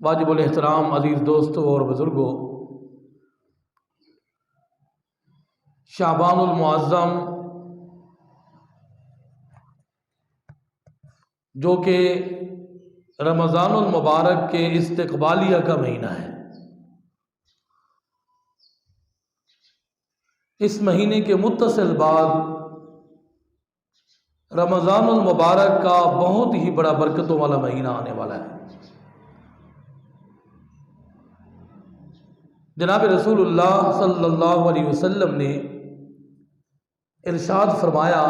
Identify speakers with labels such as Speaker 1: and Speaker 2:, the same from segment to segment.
Speaker 1: वाजिबुल एहतराम अज़ीज़ दोस्तों और बुज़ुर्गों, शाबानुल मुअज़्ज़म जो कि रमज़ानुल मुबारक के इस्तक़बालिया का महीना है, इस महीने के मुत्तसिल बाद रमज़ानुल मुबारक का बहुत ही बड़ा बरकतों वाला महीना आने वाला है। जनाब रसूलुल्लाह सल्लल्लाहु अलैहि वसल्लम ने इरशाद फरमाया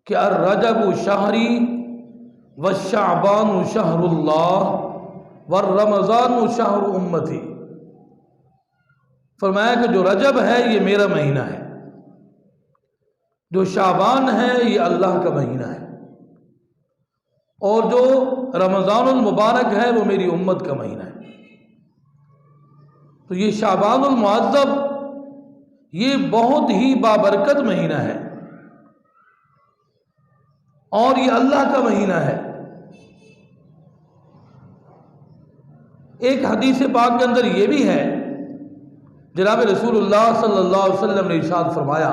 Speaker 1: कि अर्रजबु शहरी व शाबानु शहरुल्लाह व रमज़ानु शहरु उम्मती। फरमाया कि जो रजब है ये मेरा महीना है, जो शाबान है ये अल्लाह का महीना है, और जो रमज़ानुल मुबारक है वो मेरी उम्मत का महीना है। तो ये शाबानुल मुअज़्ज़म ये बहुत ही बाबरकत महीना है और ये अल्लाह का महीना है। एक हदीस पाक के अंदर ये भी है, जनाब रसूलुल्लाह सल्लल्लाहु अलैहि वसल्लम ने इरशाद फरमाया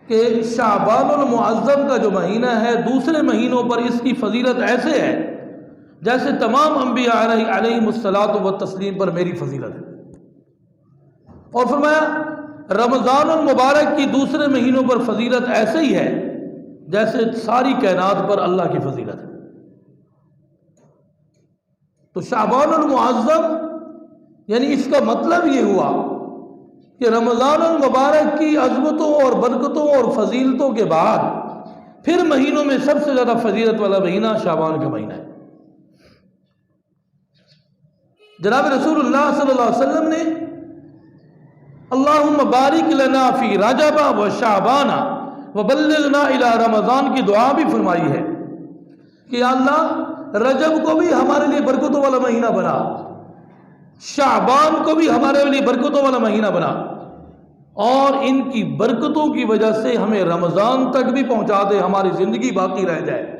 Speaker 1: कि शाबानुल मुअज़्ज़म का जो महीना है दूसरे महीनों पर इसकी फजीलत ऐसे है जैसे तमाम अंबिया अलैहिमुस्सलातु व तस्लीम पर मेरी फजीलत है। और फरमाया रमज़ानुल मुबारक की दूसरे महीनों पर फजीलत ऐसे ही है जैसे सारी कायनात पर अल्लाह की फजीलत है। तो शाबानुल मुअज़्ज़म यानी इसका मतलब ये हुआ कि रमज़ानुल मुबारक की अज़मतों और बरकतों और फजीलतों के बाद फिर महीनों में सबसे ज़्यादा फजीलत वाला महीना शाबान का महीना है। जनाब रसूलुल्लाह सल्लल्लाहु अलैहि वसल्लम ने अल्लाहुम्मा बारिक लना फी रजबा व शाबाना व बल्लिगना इला रमज़ान की दुआ भी फरमाई है कि या अल्लाह रजब को भी हमारे लिए बरकतों वाला महीना बना, शाबान को भी हमारे लिए बरकतों वाला महीना बना, और इनकी बरकतों की वजह से हमें रमज़ान तक भी पहुंचा दे, हमारी ज़िंदगी बाकी रह जाए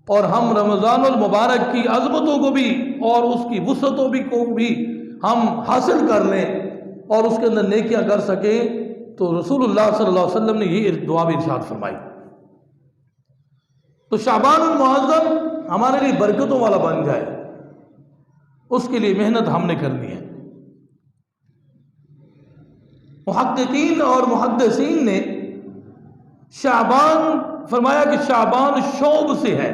Speaker 1: और हम रमज़ानुल मुबारक की अज़मतों को भी और उसकी वुसअतों को भी हम हासिल कर लें और उसके अंदर नेकियां कर सकें। तो रसूलुल्लाह सल्लल्लाहु अलैहि वसल्लम ने ये दुआ भी इरशाद फरमाई। तो शाबानुल मुअज़्ज़म हमारे लिए बरकतों वाला बन जाए, उसके लिए मेहनत हमने करनी है। मुहक्किकीन और मुहद्दिसीन ने शाबान फरमाया कि शाबान शोब से है,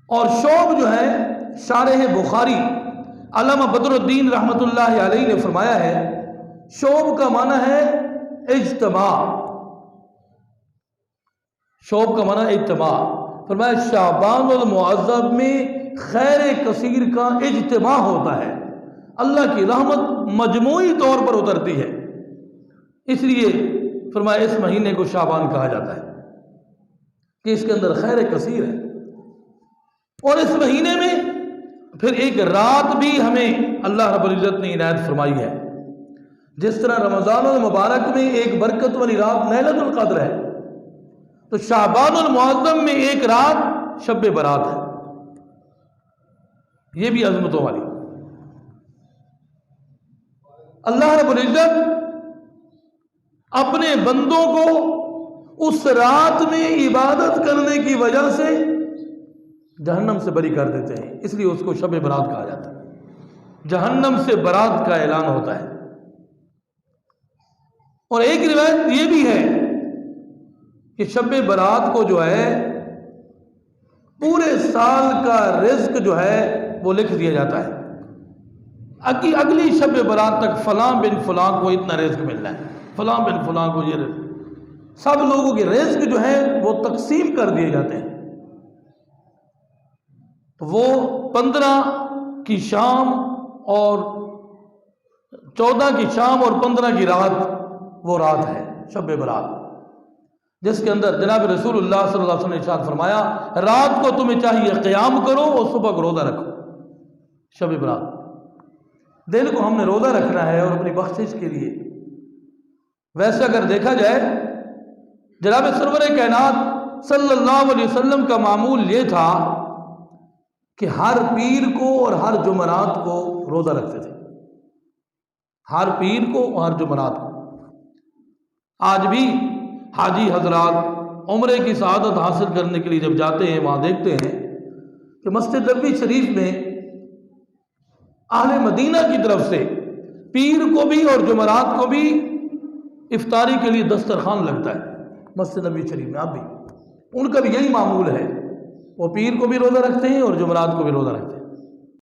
Speaker 1: और शोब जो है शारह बुखारी अल्लामा बदरुद्दीन रहमतुल्लाहि अलैहि ने फरमाया है शोब का माना है इज्तिमा, शोब का माना इज्तिमा। फरमाया शाबानुल मुअज़्ज़म में खैर कसीर का इज्तिमा होता है, अल्लाह की रहमत मजमूई तौर पर उतरती है, इसलिए फरमाया इस महीने को शाबान कहा जाता है कि इसके अंदर खैर कसीर है। और इस महीने में फिर एक रात भी हमें अल्लाह रब्बुल इज़्ज़त ने इनायत फरमाई है। जिस तरह रमज़ानुल मुबारक में एक बरकत वाली रात लैलतुल क़द्र है, तो शाबानुल मुअज़्ज़म में एक रात शब बरात है, ये भी अज़मतों वाली। अल्लाह रब्बुल इज़्ज़त अपने बंदों को उस रात में इबादत करने की वजह से जहन्नम से बरी कर देते हैं, इसलिए उसको शब बरात कहा जाता है। जहन्नम से बरात का ऐलान होता है। और एक रिवायत ये भी है कि शब बरात को जो है पूरे साल का रिज्क जो है वो लिख दिया जाता है। अगली शब बरात तक फलां बिन फलां को इतना रिज्क मिलना है, फलां बिन फलां को ये सब लोगों के रिज्क जो है वो तकसीम कर दिए जाते हैं। तो वो 15 की शाम और 14 की शाम और 15 की रात वो रात है शब बरात, जिसके अंदर जनाब रसूलुल्लाह सल्लल्लाहु अलैहि वसल्लम ने इरशाद फरमाया रात को तुम्हें चाहिए क़याम करो और सुबह को रोज़ा रखो। शब बरात दिल को हमने रोज़ा रखना है और अपनी बख्शिश के लिए। वैसे अगर देखा जाए जनाब सरवर कायनात सल्लल्लाहु अलैहि वसल्लम का मामूल ये था कि हर पीर को और हर जुमरात को रोज़ा रखते थे, हर पीर को और हर जुमरात को। आज भी हाजी हजरात उम्रे की सआदत हासिल करने के लिए जब जाते हैं, वहाँ देखते हैं कि मस्जिद नबवी शरीफ में अहले मदीना की तरफ से पीर को भी और जुमरात को भी इफ्तारी के लिए दस्तरखान लगता है मस्जिद नबवी शरीफ में। आप भी उनका भी यही मामूल है, वो पीर को भी रोज़ा रखते हैं और जुमरात को भी रोज़ा रखते हैं।